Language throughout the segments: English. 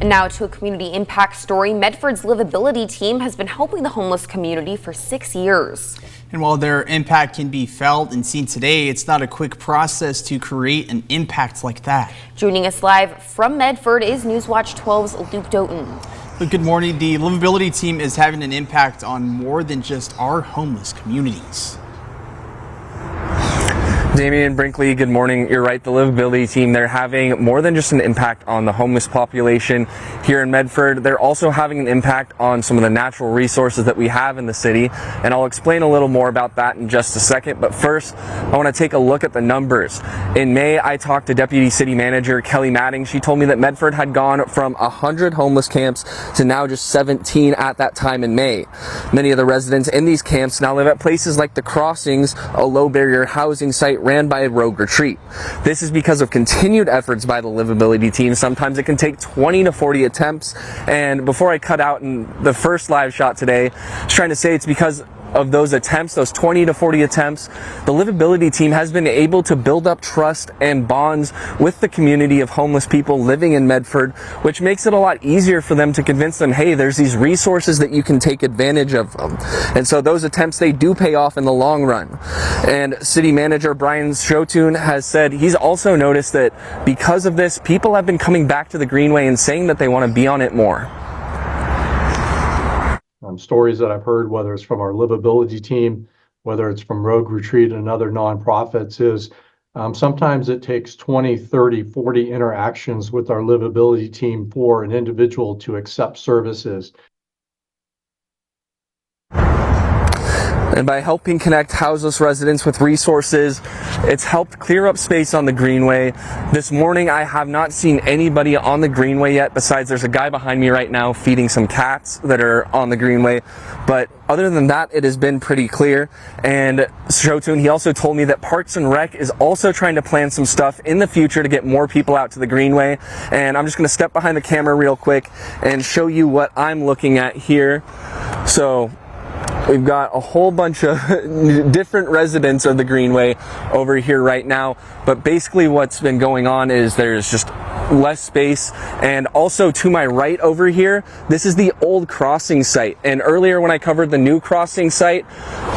And now to a community impact story. Medford's livability team has been helping the homeless community for 6 years. And while their impact can be felt and seen today, it's not a quick process to create an impact like that. Joining us live from Medford is Newswatch 12's Luke Doughton. Good morning. The livability team is having an impact on more than just our homeless communities. Damian Brinkley, good morning. You're right, the livability team, they're having more than just an impact on the homeless population here in Medford. They're also having an impact on some of the natural resources that we have in the city, and I'll explain a little more about that in just a second. But first, I want to take a look at the numbers. In May, I talked to Deputy City Manager Kelly Matting. She told me that Medford had gone from 100 homeless camps to now just 17 at that time in May. Many of the residents in these camps now live at places like the Crossings, a low-barrier housing site ran by Rogue Retreat. This is because of continued efforts by the livability team. Sometimes it can take 20 to 40 attempts, and before I cut out in the first live shot today, I was trying to say it's because of those attempts, those 20 to 40 attempts, the livability team has been able to build up trust and bonds with the community of homeless people living in Medford, which makes it a lot easier for them to convince them, hey, there's these resources that you can take advantage of them. And so those attempts, they do pay off in the long run. And City Manager Brian Shotun has said he's also noticed that because of this, people have been coming back to the Greenway and saying that they want to be on it more. Stories that I've heard, whether it's from our livability team, whether it's from Rogue Retreat and other nonprofits, is sometimes it takes 20, 30, 40 interactions with our livability team for an individual to accept services. And by helping connect houseless residents with resources, it's helped clear up space on the Greenway. This morning, I have not seen anybody on the Greenway yet, besides there's a guy behind me right now feeding some cats that are on the Greenway. But other than that, it has been pretty clear. And Shotun, he also told me that Parks and Rec is also trying to plan some stuff in the future to get more people out to the Greenway. And I'm just going to step behind the camera real quick and show you what I'm looking at here. So we've got a whole bunch of different residents of the Greenway over here right now, but basically what's been going on is there's just less space. And also to my right over here, this is the old crossing site. And earlier when I covered the new crossing site,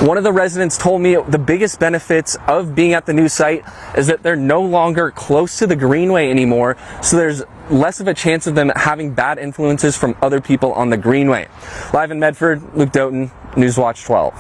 one of the residents told me the biggest benefits of being at the new site is that they're no longer close to the Greenway anymore, so there's less of a chance of them having bad influences from other people on the Greenway. Live in Medford, Luke Doughton, Newswatch 12.